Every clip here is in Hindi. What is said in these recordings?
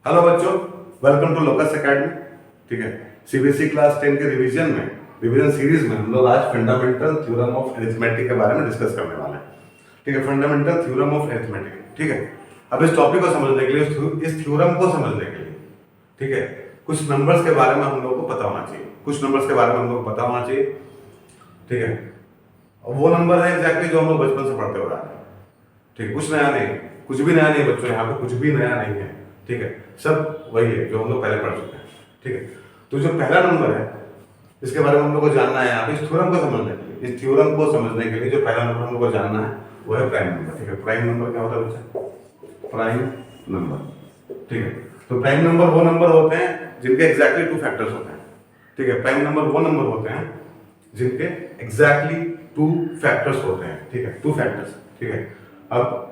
हेलो बच्चों, वेलकम टू लोकस एकेडमी। ठीक है, सीबीएसई क्लास 10 के रिवीजन सीरीज में हम लोग आज फंडामेंटल थ्योरम ऑफ अरिथमेटिक के बारे में डिस्कस करने वाले हैं। ठीक है, फंडामेंटल थ्योरम ऑफ अरिथमेटिक। ठीक है, अब इस टॉपिक को समझने के लिए, इस थ्योरम को समझने के लिए, ठीक है, कुछ नंबर्स के बारे में हम लोग को पता होना चाहिए। कुछ नंबर्स के बारे में हम लोग को पता होना चाहिए। ठीक है, और वो नंबर है एग्जैक्टली जो हम लोग बचपन से पढ़ते हो रहे हैं। ठीक, कुछ नया नहीं, कुछ भी नया नहीं बच्चों, यहाँ पे कुछ भी नया नहीं है। ठीक है, सब वही है जो हम लोग पहले पढ़ चुके हैं। ठीक है, तो जो पहला नंबर है इसके बारे में हम लोग को जानना है। यहाँ पे इस थ्योरम को समझने के लिए, इस थ्योरम को समझने के लिए जो पहला नंबर हम लोग को जानना है वो है प्राइम नंबर। ठीक है, प्राइम नंबर क्या होता है बच्चा? Prime number. ठीक है, तो प्राइम नंबर वो नंबर होते हैं जिनके एग्जैक्टली टू फैक्टर्स होते हैं। ठीक है, प्राइम नंबर वो नंबर होते हैं जिनके एग्जैक्टली टू फैक्टर्स होते हैं। ठीक है, टू फैक्टर्स। ठीक है, अब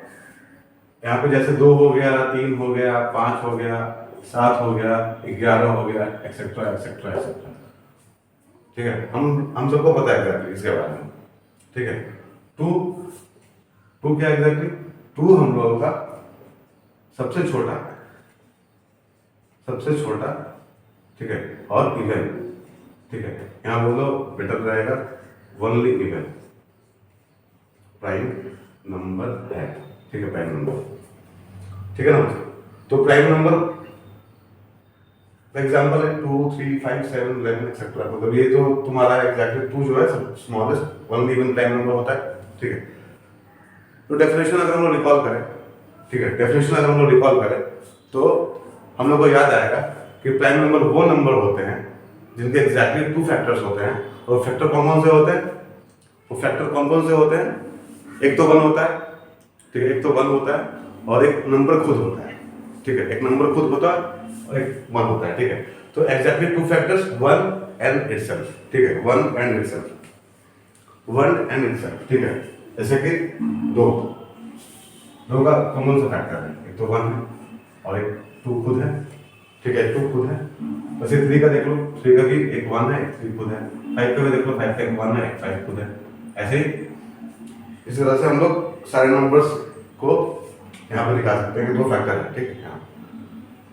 यहाँ पे जैसे 2 हो गया, 3 हो गया, 5 हो गया, 7 हो गया, 11 हो गया, एक्सेट्रा एक्सेट्रा एक्सेट्रा। ठीक है, हम सबको पता है एग्जैक्टली इसके बारे में। ठीक है, टू टू क्या एग्जैक्टली? टू हम लोगों का सबसे छोटा, सबसे छोटा, ठीक है, और इवन। ठीक है, यहाँ बोलो बेटर रहेगा ओनली इवन प्राइम नंबर है। ठीक है, प्राइम नंबर। ठीक है ना? तो प्राइम नंबर एग्जांपल है 2, 3, 5, 7, 11 एक्सेट्रा। मतलब ये जो तुम्हारा एग्जैक्टली 2 जो है सब smallest only even prime number होता है। ठीक है, तो डेफिनेशन अगर हम लोग रिकॉल करें, ठीक है, डेफिनेशन अगर हम लोग रिकॉल करें तो हम लोग को याद आएगा कि प्राइम नंबर वो नंबर होते हैं जिनके एग्जैक्टली टू फैक्टर्स होते हैं। और फैक्टर कौन कौन से होते हैं? वो फैक्टर कौन कौन से होते हैं? एक तो 1 होता है। ठीक है, एक तो 1 होता है और एक नंबर खुद होता है। ठीक है, एक नंबर खुद होता है और एक 1 होता है। ठीक है, तो exactly two factors 1 and itself. ठीक है, 1 एंड इटसेल्फ, 1 एंड इटसेल्फ। ठीक है, जैसे कि 2 का कॉमन सा फैक्टर है, एक तो 1 है और एक 2 खुद है। ठीक है, 2 खुद है। वैसे 3 का देख लो, 3 का भी एक 1 है, एक 3 खुद है। 5 का भी देख लो, 5 का एक 1 है, एक 5 खुद है। ऐसे ही इस तरह से हम लोग सारे नंबर्स को यहाँ पर दिखा सकते हैं कि 2 फैक्टर है। ठीक है,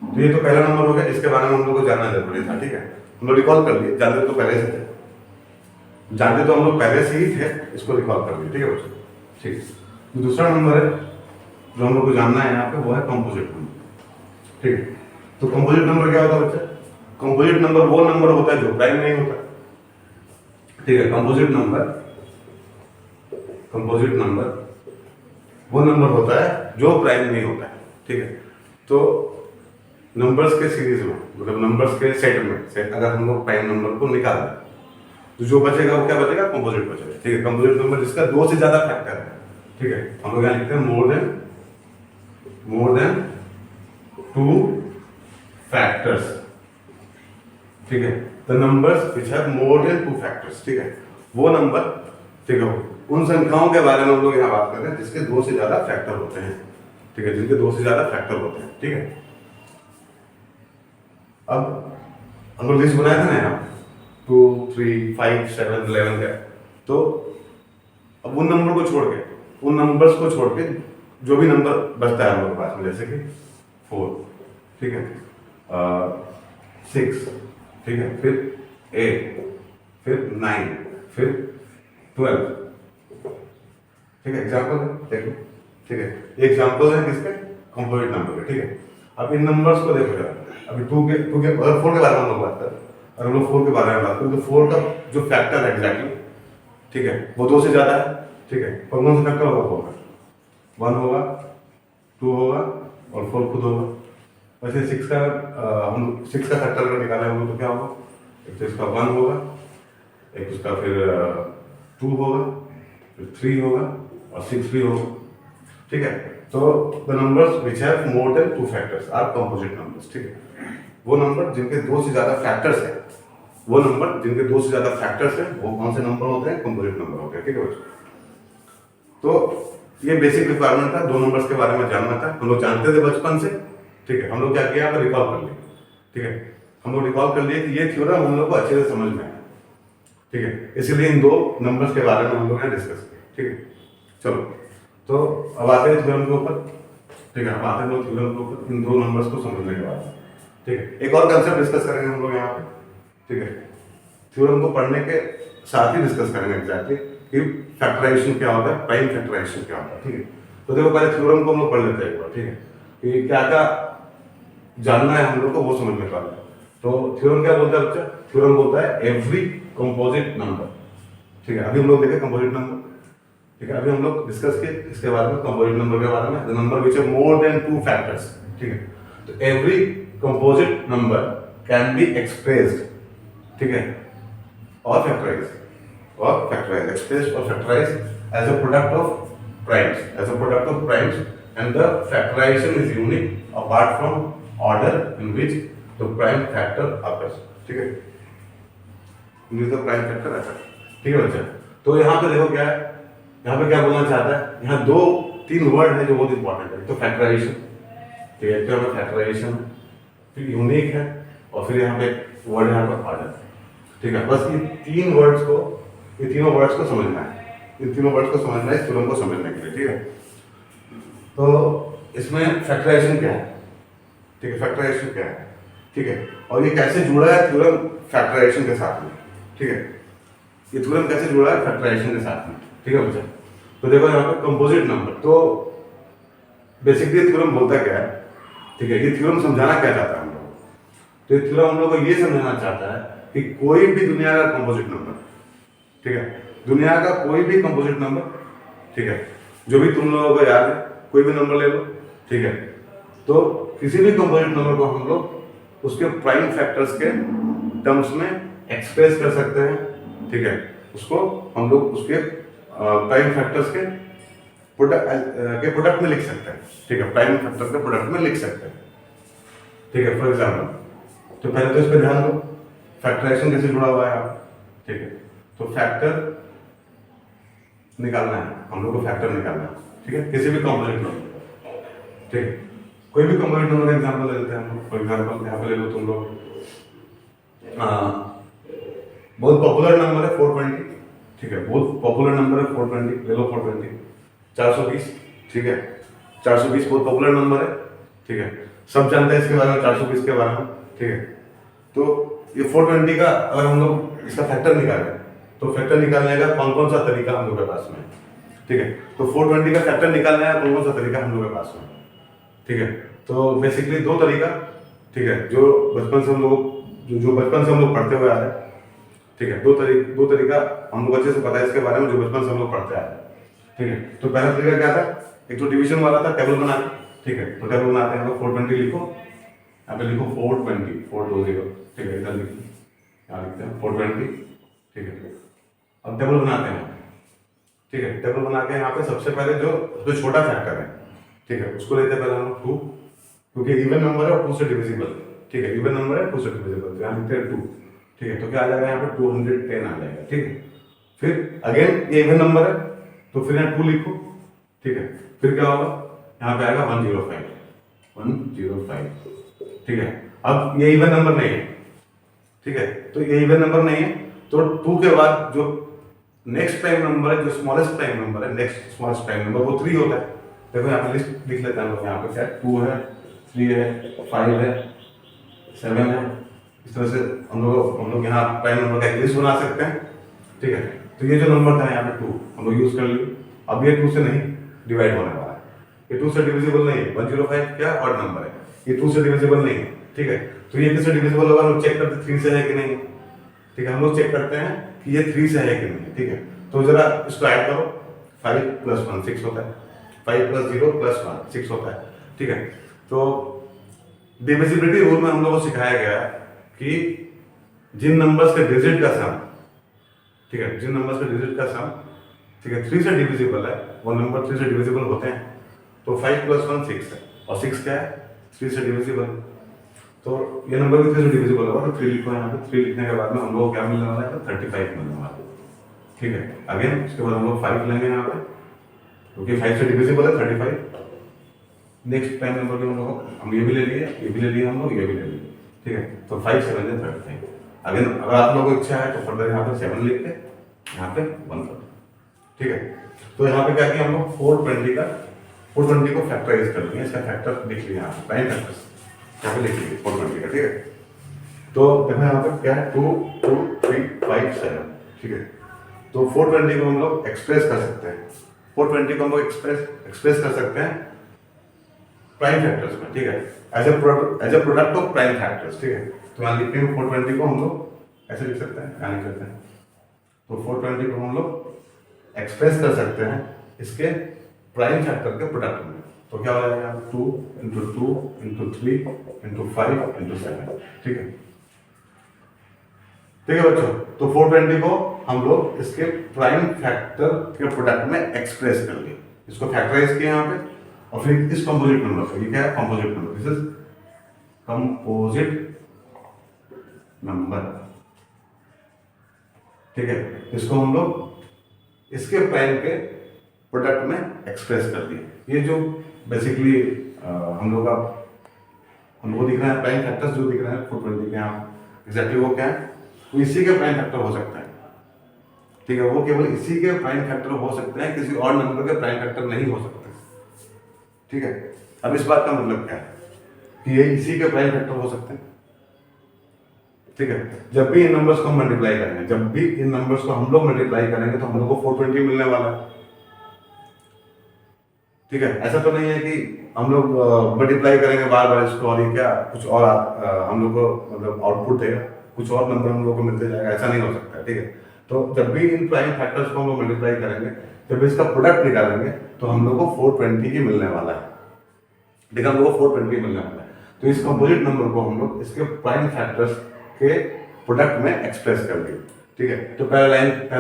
तो ये तो पहला नंबर हो गया जिसके बारे में हम लोग को जानना जरूरी था। ठीक है, हम लोग रिकॉल कर लिए, जानते तो पहले से थे, जानते तो हम लोग पहले से ही थे, इसको रिकॉल कर लिए। ठीक है बच्चों? ठीक, तो दूसरा नंबर है जो हम लोग को जानना है यहाँ पे, वो है कंपोजिट नंबर। ठीक है, तो कंपोजिट नंबर क्या होता है बच्चा? कंपोजिट नंबर वो नंबर होता है जो प्राइम नहीं होता। ठीक है, कंपोजिट नंबर वो नंबर होता है जो प्राइम नहीं होता है। ठीक है, तो नंबर्स के सीरीज में, मतलब नंबर्स के सेट में से अगर हम लोग प्राइम नंबर को निकाल दें तो जो बचेगा वो क्या बचेगा? कंपोजिट बचेगा। ठीक है, कंपोजिट नंबर जिसका 2 से ज्यादा फैक्टर है। ठीक है, हम लोग यहाँ लिखते हैं मोर देन 2 फैक्टर्स। ठीक है, the numbers which have more than 2 factors. ठीक है, वो नंबर, ठीक है, उन संख्याओं के बारे में हम लोग यहाँ बात कर रहे हैं जिसके 2 से ज्यादा फैक्टर होते हैं। ठीक है, जिनके 2 से ज्यादा फैक्टर होते हैं। ठीक है, अब हम लोग लिस्ट बनाया था ना यहाँ 2, 3, 5, 7, 11 का। तो अब उन नंबर को छोड़ के, उन नंबर्स को छोड़ के जो भी नंबर बचता है हम लोग के पास में, जैसे कि 4, ठीक है, 6, ठीक है, फिर 8, फिर 9, फिर 12। ठीक है, एग्जाम्पल है, देखो। ठीक है, ये एग्जाम्पल है किसके? कंपोजिट नंबर के। ठीक है, अब इन नंबर्स को देखो यार, अभी 4 के बारे में हम लोग बात कर रहे हैं। अगर हम लोग 4 के बारे में बात करें तो 4 का जो फैक्टर है एग्जैक्टली, ठीक है, वो 2 से ज्यादा है। ठीक है, पर कौन सा फैक्टर होगा? 4 का 1 होगा, 2 होगा और 4 खुद होगा। वैसे 6 का हम 6 का फैक्टर अगर निकालें हम लोग तो क्या होगा? एक तो इसका 1 होगा, एक उसका फिर 2 होगा, फिर 3 होगा और 6 भी होगा। ठीक है, तो the numbers which have more than 2 factors are composite numbers. ठीक है, वो नंबर जिनके 2 से ज्यादा फैक्टर्स है, वो नंबर जिनके 2 से ज्यादा फैक्टर्स है, वो कौन से नंबर होते हैं? कंपोजिट नंबर होते हैं। ठीक है बच्चों, तो ये बेसिक रिक्वायरमेंट था, 2 नंबर्स के बारे में जानना था। हम लोग जानते थे बचपन से। ठीक है, हम लोग क्या किया? रिकॉल कर लिए। ठीक है, हम लोग रिकॉल कर लिए कि ये थ्योरम हम लोग को अच्छे से समझ में आया। ठीक है, इसीलिए इन 2 नंबर्स के बारे में हम लोग यहाँ डिस्कस किया। ठीक है, चलो, तो अब आते हैं थ्योरम के ऊपर। ठीक है, हम आते हैं लोग थ्योरम के ऊपर इन दो नंबर्स को समझने के बाद। ठीक है, एक और कंसेप्ट डिस्कस करेंगे हम लोग यहाँ पे। ठीक है, थ्योरम को पढ़ने के साथ ही डिस्कस करेंगे एग्जैक्टली कि फैक्टराइजेशन क्या होता है, प्राइम फैक्टराइजेशन क्या होता है। ठीक है, तो देखो पहले थ्योरम को हम लोग पढ़ लेते हैं एक बार। ठीक है, कि क्या क्या जानना है हम लोग को वो समझने का है। तो थ्योरम क्या बोलता है बच्चा? थ्योरम बोलता है एवरी कंपोजिट नंबर। ठीक है, अभी हम लोग देखे कंपोजिट नंबर। ठीक है, अभी हम लोग डिस्कस किए इसके बारे में, कंपोजिट नंबर के बारे में, the number which have more than 2 factors. ठीक है, तो every composite number can be expressed, ठीक है, और फैक्टराइज्ड, एक्सप्रेस्ड और factorised as a product of primes, and the factorization is unique apart from order in which the prime factor occurs। ठीक है, in which the prime factor occurs। ठीक है बच्चा, तो यहाँ पे देखो क्या है, यहाँ पे क्या बोलना चाहता है, यहाँ 2-3 वर्ड है जो बहुत इंपॉर्टेंट है। तो फैक्टराइजेशन, ठीक है, तो फैक्टराइजेशन, फिर यूनिक है, और फिर यहाँ पे वर्ड यहाँ पर ऑर्डर। ठीक है, बस ये तीनों वर्ड्स को समझना है, इस थ्योरम को समझने के लिए। ठीक है, तो इसमें फैक्टराइजेशन क्या है? ठीक है, फैक्टराइजेशन क्या है? ठीक है, और ये कैसे जुड़ा है थ्योरम फैक्टराइजेशन के साथ में? ठीक है, ये थ्योरम कैसे जुड़ा है फैक्टराइजेशन के साथ में? ठीक है बच्चा, तो देखो यहाँ पे कंपोजिट नंबर, तो बेसिकली थ्योरम बोलता क्या है? ठीक है, ये थ्योरम समझाना क्या चाहता है हम लोग? तो ये थ्योरम हम लोग को ये समझाना चाहता है कि कोई भी दुनिया का कंपोजिट नंबर, ठीक है, दुनिया का कोई भी कंपोजिट नंबर, ठीक है, जो भी तुम लोगों को याद है, कोई भी नंबर ले लो। ठीक है, तो किसी भी कंपोजिट नंबर को हम लोग उसके प्राइम फैक्टर्स के टर्म्स में एक्सप्रेस कर सकते हैं। ठीक है, उसको हम लोग उसके प्राइम फैक्टर्स के प्रोडक्ट में लिख सकते हैं। ठीक है, प्राइम फैक्टर के प्रोडक्ट में लिख सकते हैं। ठीक है, फॉर एग्जाम्पल, तो पहले तो इस पर ध्यान दो, फैक्टराइजेशन कैसे जुड़ा हुआ है आप। ठीक है, तो फैक्टर निकालना है हम लोग को, फैक्टर निकालना है। ठीक है, किसी भी कंपोजिट नंबर, ठीक है, कोई भी कंपोजिट नंबर का एग्जांपल ले लेते हैं हम लोग। फॉर एग्जांपल यहाँ पे ले लो तुम लोग, बहुत पॉपुलर नंबर है 420। ठीक है, बहुत पॉपुलर नंबर है 420, ले लो 420, 420। ठीक है, 420 बहुत पॉपुलर नंबर है। ठीक है, सब जानते हैं इसके बारे में, 420 के बारे में। ठीक है, तो ये 420 का अगर हम लोग इसका फैक्टर निकालें, तो फैक्टर निकालने का कौन कौन सा तरीका हम लोग के पास में? ठीक है, तो 420 का फैक्टर निकालने का कौन कौन सा तरीका हम लोग के पास में? ठीक है, तो बेसिकली 2 तरीका, ठीक है, जो बचपन से हम लोग पढ़ते हुए आ रहे हैं। ठीक है, 2 तरीका हम लोग अच्छे से पता है इसके बारे में, जो बचपन से हम लोग पढ़ते आ रहे हैं। ठीक है, तो पहला तरीका क्या था? एक तो डिवीजन वाला था, टेबल बना के। ठीक है, तो टेबल बनाते हैं हम लोग, 420 लिखो, यहाँ पे लिखो 420। ठीक है, इधर लिखो, यहाँ लिखते हैं 420। ठीक है, अब टेबल बनाते हैं। ठीक है, टेबल बना के यहाँ पे सबसे पहले जो छोटा फैक्टर है, ठीक है, उसको लेते हैं पहले हम लोग 2, क्योंकि इवन नंबर है और 2 से डिविजिबल। ठीक है, इवन नंबर है 2 से डिविजिबल, यहाँ लिखते हैं 2। ठीक है, तो क्या आ जाएगा यहाँ पे 210 आ जाएगा। ठीक है, फिर अगेन ये इवन नंबर है, तो फिर यहाँ 2 लिखो। ठीक है, फिर क्या होगा, यहाँ पे आएगा 105। ठीक है, अब ये इवन नंबर नहीं है। ठीक है, तो ये इवन नंबर नहीं है, तो 2 के बाद जो नेक्स्ट प्राइम नंबर है, जो स्मॉलेस्ट प्राइम नंबर है, नेक्स्ट स्मॉलेस्ट प्राइम नंबर वो 3 होता है। देखो यहाँ पे लिस्ट लिख लेते हैं हम लोग, यहाँ पे क्या है, 2 है, 3 है, 5 है, 7 है। इस तरह से हम लोग यहाँ प्राइम नंबर का एक लिस्ट बना सकते हैं। ठीक है, तो ये जो नंबर था यहाँ पे 2 हम लोग यूज कर लिए। अब ये 2 से नहीं डिवाइड होने वाला है, ये 2 से डिविजिबल नहीं है। 105 क्या ऑड नंबर है, ये 2 से डिविजिबल नहीं है। ठीक है, तो ये किससे डिविजिबल होगा, हम लोग चेक करते 3 से है कि नहीं। ठीक है, हम लोग चेक करते हैं कि ये 3 से है कि नहीं। ठीक है, तो जरा इसको ऐड करो, 5 + 1 6 होता है, 5 + 0 + 1 6 होता है। ठीक है, तो डिविजिबिलिटी रूल में हम लोगों को सिखाया गया है कि जिन नंबर्स के डिजिट का सम, ठीक है, जिन नंबर्स के डिजिट का सम, ठीक है, 3 से डिविजिबल है, वो नंबर 3 से डिविजिबल होते हैं। तो 5 + 1 6 है, और 6 क्या है, 3 से डिविजिबल। तो ये नंबर भी 3 से डिविजिबल होगा, तो 3 लिखो यहाँ पे। 3 लिखने के बाद में हम लोग को क्या मिलने वाला है, 35 मिलने वाला है। ठीक है, अगेन उसके बाद हम लोग 5 लेंगे यहाँ पे, क्योंकि 5 से डिविजिबल है 35। नेक्स्ट प्राइम नंबर के हम ये भी ले लिए, ये भी ले लिए हम लोग, ये भी ले लिए। ठीक है, तो 5 7 है 35। अगेन अगर आप लोगों को इच्छा है तो फर्दर यहाँ पे 7 लिख के यहाँ पे 1 कर। ठीक है, तो यहाँ पे क्या किया हम लोग, 420 का 420 को फैक्टराइज कर लिया, इसका फैक्टर लिख लिया, प्राइम फैक्टर्स यहाँ पे लिख लीजिए 420 का, ठीक है। तो देखो यहाँ पे क्या है 2 2 3 5 7, ठीक है। तो 420 को हम लोग एक्सप्रेस कर सकते हैं, 420 को हम लोग एक्सप्रेस कर सकते हैं प्राइम फैक्टर्स में, ठीक है, as a product of prime factors, ठीक है। तो यहाँ लिखते हैं 420 को हम लोग ऐसे लिख सकते हैं, यहाँ लिख सकते हैं। तो 420 को हम लोग एक्सप्रेस कर सकते हैं इसके प्राइम फैक्टर के प्रोडक्ट में। तो क्या हो जाएगा 2 × 2 × 3 × 5 × 7, ठीक है, ठीक है बच्चों। तो 420 को हम लोग इसके प्राइम फैक्टर के प्रोडक्ट में एक्सप्रेस कर लिए, इसको फैक्टराइज किया यहाँ पे, और फिर इस कंपोजिट नंबर से, ये क्या है composite number, this is composite number, ठीक है। इसको हम लोग इसके प्राइम के प्रोडक्ट में एक्सप्रेस कर दिए। ये जो बेसिकली हम लोग हमको दिख रहा है प्राइम फैक्टर्स जो दिख रहे हैं 420 के यहाँ, एग्जैक्टली वो क्या है, वो इसी के प्राइम फैक्टर हो सकता है, ठीक है। वो केवल इसी के प्राइम फैक्टर हो सकते हैं, किसी और नंबर के प्राइम फैक्टर नहीं हो सकते, ठीक है। अब इस बात का मतलब क्या है कि ये इसी के प्राइम फैक्टर हो सकते हैं, ठीक है। जब भी इन नंबर्स को हम मल्टीप्लाई करेंगे, जब भी इन नंबर्स को हम लोग मल्टीप्लाई करेंगे तो हम लोग को 420 मिलने वाला है, ठीक है। ऐसा तो नहीं है कि हम लोग मल्टीप्लाई करेंगे बार बार इसको और ये क्या कुछ और हम लोग को मतलब आउटपुट देगा, कुछ और नंबर हम लोग को मिलते जाएगा, ऐसा नहीं हो सकता है, ठीक है। तो जब भी इन प्राइम फैक्टर्स को हम लोग मल्टीप्लाई करेंगे, जब इसका प्रोडक्ट निकालेंगे तो हम लोग को 420 ही मिलने वाला है, ठीक है, हम लोग को 420 मिलने वाला है। तो इस कंपोजिट नंबर को हम लोग इसके प्राइम फैक्टर्स के प्रोडक्ट में एक्सप्रेस कर दिए, ठीक है। तो पहला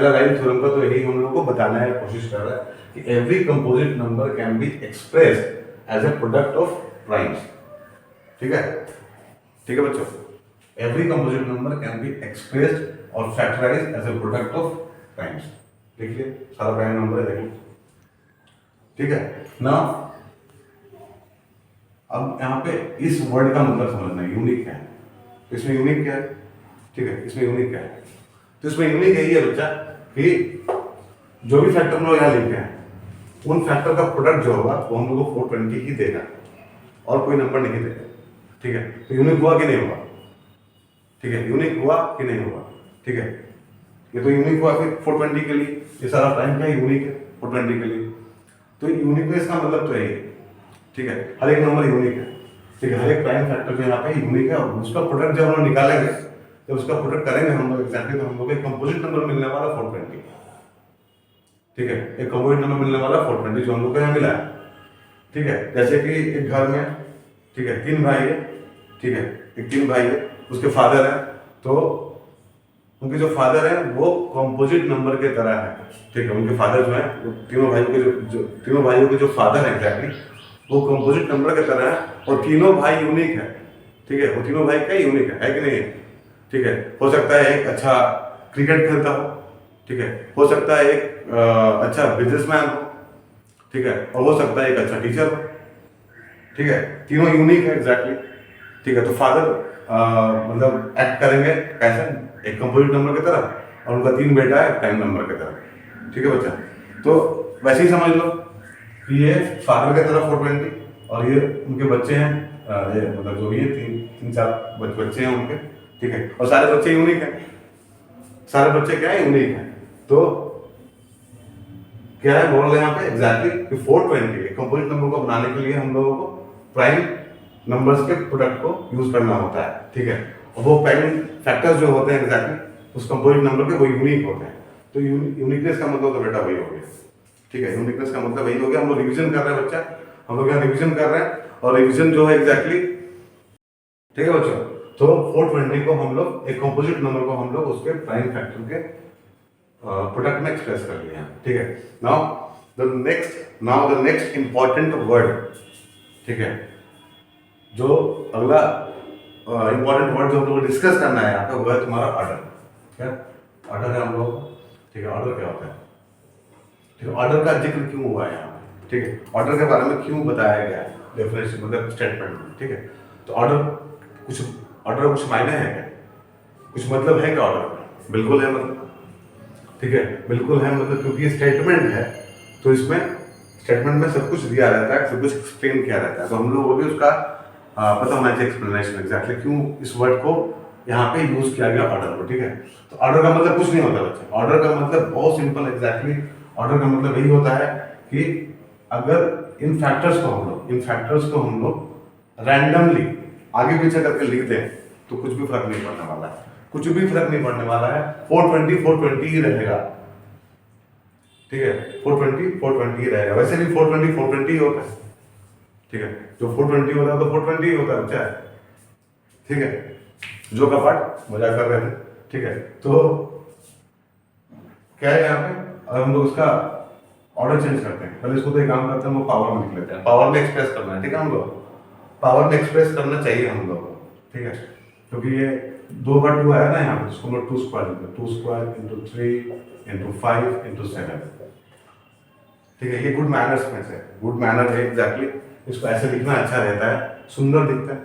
लाइन थ्योरम का तो यही हम लोग को बताना है, कोशिश कर रहा है कि every composite number can be expressed as a product of primes, ठीक है, ठीक है बच्चों। Every composite number can be expressed और factorised as a product of primes, देखिए सारा प्राइम नंबर है, देखिए, ठीक है ना। अब यहाँ पे इस वर्ड का मतलब समझना है, यूनिक है, तो इसमें यूनिक क्या है, ठीक है, इसमें यूनिक क्या है, तो इसमें यूनिक यही है बच्चा कि जो भी फैक्टर हम लोग यहाँ लिखे हैं उन फैक्टर का प्रोडक्ट जो होगा वो हम लोग को 420 ही देगा और कोई नंबर नहीं देगा, ठीक है। तो यूनिक हुआ कि नहीं हुआ, ठीक है, यूनिक हुआ कि नहीं हुआ, ठीक है। ये तो यूनिक हुआ फिर 420 के लिए, ये सारा प्राइम क्या यूनिक है 420 के लिए, तो यूनिकनेस का मतलब तो यही है, ठीक है, हर एक नंबर यूनिक है, ठीक है, हर एक प्राइम फैक्टर जो यहाँ पे यूनिक है, और उसका प्रोडक्ट जब हम लोग निकालेंगे, जब उसका प्रोडक्ट करेंगे हम लोग एग्जैक्टली, तो हम लोग एक कंपोजिट नंबर मिलने वाला 420, ठीक है, एक कंपोजिट नंबर मिलने वाला 420 जो हम लोग को यहाँ मिला है, ठीक है। जैसे कि एक घर में, ठीक है, 3 भाई है, ठीक है, एक 3 भाई है, उसके फादर है, तो उनके जो फादर है वो कंपोजिट नंबर के तरह है, ठीक है, उनके फादर जो है तीनों भाइयों के तीनों भाइयों के जो फादर है एग्जैक्टली वो कंपोजिट नंबर के तरह है, और तीनों भाई यूनिक है, ठीक है, वो तीनों भाई क्या यूनिक है कि नहीं, ठीक है। हो सकता है एक अच्छा क्रिकेट खेलता हो, ठीक है, हो सकता है एक अच्छा बिजनेसमैन हो, ठीक है, और हो सकता है एक अच्छा टीचर हो, ठीक है, तीनों यूनिक है एग्जैक्टली, ठीक है। तो फादर मतलब एक्ट करेंगे कैसे, एक कंपोजिट नंबर की तरह, और उनका 3 बेटा है प्राइम नंबर की तरह, ठीक है बच्चा। तो वैसे ही समझ लो कि ये फादर की तरह 420 और ये उनके बच्चे हैं, ये मतलब जो भी है 3-4 बच्चे हैं उनके, ठीक है, और सारे बच्चे यूनिक हैं, सारे बच्चे क्या है यूनिक हैं। तो क्या है बोल रहे हैं यहाँ पे एग्जैक्टली कि 420 कंपोजिट नंबर को बनाने के लिए हम लोगों को प्राइम नंबर्स के प्रोडक्ट को यूज करना होता है, ठीक है, और वो प्राइम फैक्टर्स जो होते हैं एग्जैक्टली उस कंपोजिट नंबर के वो यूनिक होते हैं। तो यूनिकनेस का मतलब तो बेटा वही हो गया, ठीक है, यूनिकनेस का मतलब वही हो गया। हम लोग रिविजन कर रहे हैं बच्चा, हम लोग यहाँ रिविजन कर रहे हैं, और रिविजन जो है एग्जैक्टली, ठीक है बच्चों। तो 420 को हम लोग एक कंपोजिट नंबर को हम लोग उसके प्राइम फैक्टर के प्रोडक्ट में एक्सप्रेस कर लिया, ठीक है। Now the next important word, ठीक है, जो अगला इंपॉर्टेंट वर्ड जो हम लोग डिस्कस करना है यहाँ पे वो है तुम्हारा ऑर्डर। क्या ऑर्डर है हम लोग, ठीक है, ऑर्डर क्या होता है, ठीक है, ऑर्डर का जिक्र क्यों हुआ है यहाँ पे, ठीक है, ऑर्डर के बारे में क्यों बताया गया है डेफिनेशन मतलब स्टेटमेंट में, ठीक है। तो ऑर्डर कुछ मायने है क्या, कुछ मतलब है क्या ऑर्डर का, बिल्कुल है मतलब, ठीक है, बिल्कुल है मतलब, क्योंकि स्टेटमेंट है तो इसमें स्टेटमेंट में सब कुछ दिया रहता है, सब कुछ एक्सप्लेन किया रहता है, तो हम लोगों को भी उसका पता होना चाहिए एक्सप्लेनेशन एग्जैक्टली क्यों इस वर्ड को यहाँ पे यूज किया गया ऑर्डर को। ठीक है, तो ऑर्डर का मतलब कुछ नहीं होता बच्चे, ऑर्डर का मतलब बहुत सिंपल एग्जैक्टली, ऑर्डर का मतलब यही होता है कि अगर इन फैक्टर्स को हम लोग रैंडमली आगे पीछे करके लिख दें तो कुछ भी फर्क नहीं पड़ने वाला है, कुछ भी फर्क नहीं पड़ने वाला है। 420 ही रहेगा। ठीक है, 420 ही रहेगा। वैसे भी 420 ही होता है। ठीक है, जो 420 होता है तो 420 ही होता है बच्चा। ठीक है, जो का पार्ट मजाक कर रहे थे। ठीक है, तो क्या है यहाँ पे, अगर हम लोग उसका ऑर्डर चेंज करते हैं, पहले इसको तो एक काम करते हैं, वो पावर में लिख लेते हैं, पावर में एक्सप्रेस करना है। ठीक है, हम लोग पावर में एक्सप्रेस करना चाहिए हम लोग को। ठीक है, क्योंकि ये 2 बार 2 आया ना यहाँ पे, इसको हम लोग 2 स्क्वायर लिखते हैं, 2 स्क्वायर इंटू 3 इंटू 5 इंटू 7। ठीक है, ये गुड मैनर्स में से गुड मैनर है एग्जैक्टली। इसको ऐसे लिखना अच्छा रहता है, सुंदर दिखता है।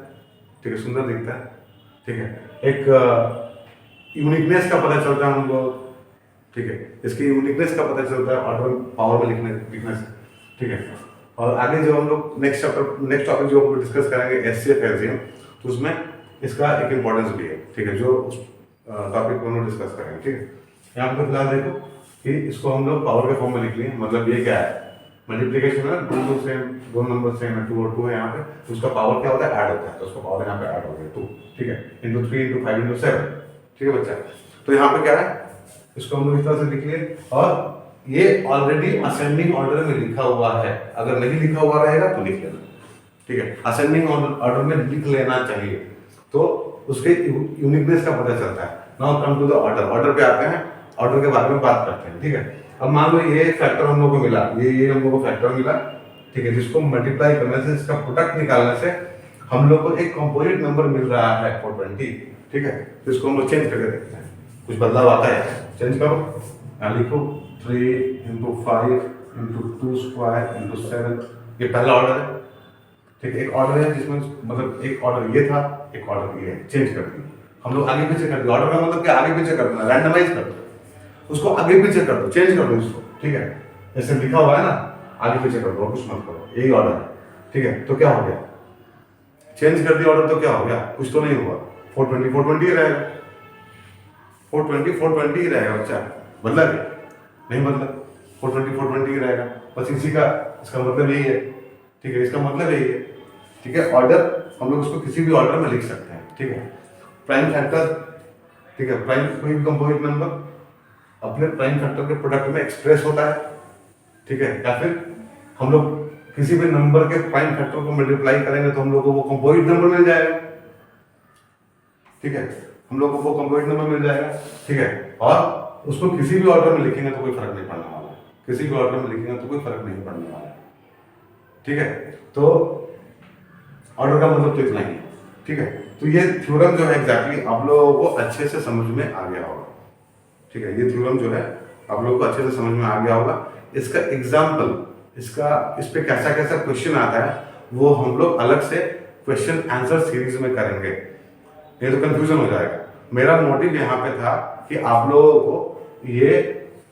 ठीक है, सुंदर दिखता है। ठीक है, एक यूनिकनेस का पता चलता है हम लोग। ठीक है, इसकी यूनिकनेस का पता चलता है ऑर्डर पावर में लिखने से। ठीक है, और आगे जो हम लोग नेक्स्ट टॉपिक जो हम डिस्कस करेंगे एचसीएफ एलसीएम, तो उसमें इसका एक इंपॉर्टेंस भी है। ठीक है, जो उस टॉपिक को हम लोग डिस्कस करेंगे। ठीक है, यहाँ पे फिलहाल देखो कि इसको हम लोग पावर के फॉर्म में लिख लिए, मतलब ये क्या है, मल्टीप्लिकेशन है, दो नंबर सेम है, 2 और 2 है यहाँ पे, तो उसका पावर क्या होता है, ऐड होता है, तो उसका पावर यहाँ पे ऐड हो गया 2। ठीक है, इंटू 3 इंटू 5 इंटू 7। ठीक है बच्चा, तो यहाँ पे क्या है, इसको हम लोग इस तरह से लिख लिए, और ये ऑलरेडी असेंडिंग ऑर्डर में लिखा हुआ है, अगर नहीं लिखा हुआ रहेगा तो लिख लेना। ठीक है, असेंडिंग ऑर्डर में लिख लेना चाहिए, तो उसके यूनिकनेस का पता चलता है। Now come to the order, order पे आते हैं, ऑर्डर के बारे में बात करते हैं। ठीक है, अब मान लो ये फैक्टर हम लोग को मिला, ये हम लोग को फैक्टर मिला। ठीक है, जिसको मल्टीप्लाई करने से, इसका प्रोडक्ट निकालने से हम लोग को एक कंपोजिट नंबर मिल रहा है 420। ठीक है, तो इसको हम लोग चेंज करके देखते हैं, कुछ बदलाव आता है। चेंज करो, यहाँ लिखो 3 इंटू 5 इंटू 2 स्क्वायर इंटू 7। ये पहला ऑर्डर है। ठीक है, एक ऑर्डर है जिसमें मतलब एक ऑर्डर ये था, एक ऑर्डर ये है, चेंज कर दी हम लोग, आगे पीछे कर दिया। ऑर्डर का मतलब क्या, आगे पीछे करना, रैंडमाइज कर दो उसको, आगे पीछे कर दो, चेंज कर दो इसको। ठीक है, जैसे लिखा हुआ है ना, आगे पीछे कर दो, कुछ मत करो, यही ऑर्डर है। ठीक है, तो क्या हो गया, चेंज कर दिया ऑर्डर, तो क्या हो गया, कुछ तो नहीं हुआ, 420 ही रहेगा, 420 ही रहेगा बच्चा। बदला क्या, नहीं बदला, 420 ही रहेगा। बस इसी का, इसका मतलब यही है। ठीक है, इसका मतलब यही है। ठीक है, ऑर्डर हम लोग उसको किसी भी ऑर्डर में लिख सकते हैं। ठीक है, प्राइम फैक्टर, ठीक है, प्राइम कोई भी कंपोजिट नंबर अपने प्राइम फैक्टर के प्रोडक्ट में एक्सप्रेस होता है। ठीक है, या फिर हम लोग किसी भी नंबर के प्राइम फैक्टर को मल्टीप्लाई करेंगे तो हम लोग को वो कंपोजिट नंबर मिल जाएगा। ठीक है, हम लोग को वो कंपोजिट नंबर मिल जाएगा। ठीक है, और उसको किसी भी ऑर्डर में लिखेंगे तो कोई फर्क नहीं पड़ने वाला है, किसी भी ऑर्डर में लिखेंगे तो कोई फर्क नहीं पड़ने वाला है। ठीक है, तो ऑर्डर का मतलब तो इतना ही है। ठीक है, तो ये थ्योरम जो है एग्जैक्टली आप लोगों को अच्छे से समझ में आ गया होगा। ठीक है, ये थ्योरम जो है आप लोगों को अच्छे से समझ में आ गया होगा। इसका एग्जाम्पल, इस पे कैसा कैसा क्वेश्चन आता है वो हम लोग अलग से क्वेश्चन आंसर सीरीज में करेंगे, ये तो कंफ्यूजन हो जाएगा। मेरा मोटिव यहाँ पे था कि आप लोगों को ये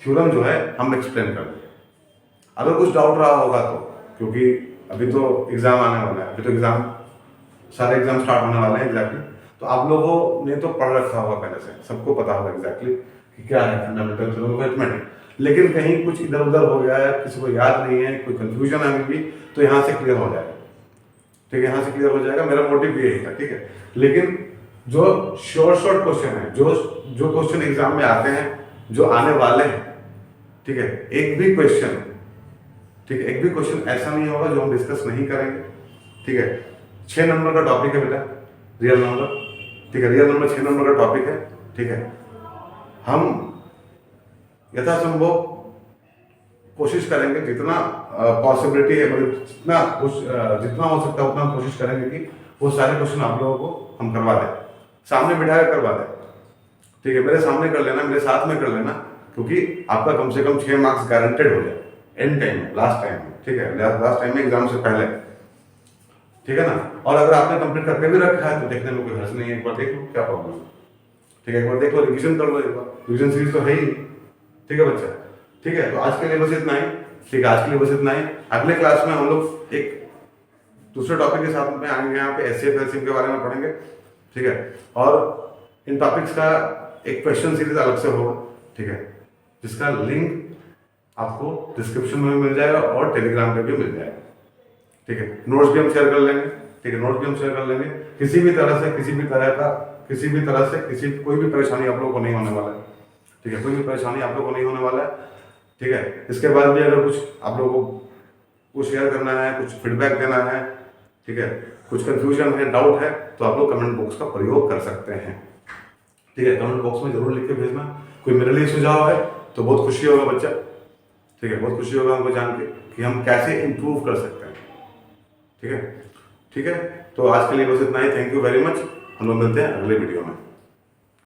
थ्योरम जो है हम एक्सप्लेन कर दें। अगर कुछ डाउट रहा होगा तो, क्योंकि अभी तो एग्जाम आने वाला है, अभी तो सारे एग्जाम स्टार्ट होने वाले हैं एग्जैक्टली, तो आप लोगों ने तो पढ़ रखा होगा पहले से, सबको पता होगा एग्जैक्टली कि क्या है फंडामेंटल थ्योरम ऑफ अरिथमेटिक। लेकिन कहीं कुछ इधर उधर हो गया है, किसी को याद नहीं है, कोई कंफ्यूजन है अभी भी, तो यहाँ से क्लियर हो जाएगा। ठीक है, यहाँ से क्लियर हो जाएगा, मेरा मोटिव भी यही था। ठीक है, लेकिन जो शॉर्ट क्वेश्चन है, जो क्वेश्चन एग्जाम में आते हैं, जो आने वाले हैं, ठीक है, एक भी क्वेश्चन ऐसा नहीं होगा जो हम डिस्कस नहीं करेंगे। ठीक है, 6 नंबर का टॉपिक है बेटा, रियल नंबर। ठीक है, रियल नंबर 6 नंबर का टॉपिक है। ठीक है, हम यथासंभव कोशिश करेंगे, जितना पॉसिबिलिटी है, मतलब जितना हो सकता है उतना कोशिश करेंगे कि वो सारे क्वेश्चन आप लोगों को हम करवा दें, सामने बिठा कर करवा दें। ठीक है, मेरे सामने कर लेना, मेरे साथ में कर लेना, क्योंकि आपका कम से कम 6 मार्क्स गारंटेड हो जाए एंड टाइम में, लास्ट टाइम में। ठीक है, लास्ट टाइम में एग्जाम से पहले। ठीक है ना, और अगर आपने कंप्लीट करके भी रखा है तो देखने में कोई हर्ज नहीं है, एक बार देख लो क्या प्रॉब्लम है। ठीक है, एक बार देख लो, रिविजन कर लो एक बार, रिविजन सीरीज तो है ही। ठीक है बच्चा, ठीक है, तो आज के लिए बस इतना ही। ठीक है, आज के लिए बस इतना ही। अगले क्लास में हम लोग एक दूसरे टॉपिक के साथ में आएंगे, यहाँ पे एचसीएफ एलसीएम के बारे में पढ़ेंगे, ठीक है। और इन टॉपिक्स का एक क्वेश्चन सीरीज अलग से होगा, ठीक है, जिसका लिंक आपको डिस्क्रिप्शन में भी मिल जाएगा और टेलीग्राम पे भी मिल जाएगा, ठीक है। नोट्स भी हम शेयर कर लेंगे, ठीक है, नोट्स भी हम शेयर कर लेंगे। किसी भी तरह से कोई भी परेशानी आप लोगों को नहीं होने वाला है, ठीक है, कोई भी परेशानी आप लोगों को नहीं होने वाला है, ठीक है। इसके बाद भी अगर कुछ आप लोगों को शेयर करना है, कुछ फीडबैक देना है, ठीक है, कुछ कंफ्यूजन है, डाउट है, तो आप लोग कमेंट बॉक्स का प्रयोग कर सकते हैं, ठीक है। कमेंट बॉक्स में जरूर लिख के भेजना। कोई मेरे लिए सुझाव है तो बहुत खुशी होगा बच्चा, ठीक है, बहुत खुशी होगा हमको जान के कि हम कैसे इम्प्रूव कर सकते हैं, ठीक है, ठीक है। तो आज के लिए बस इतना ही। Thank you very much. हम लोग मिलते हैं अगले वीडियो में।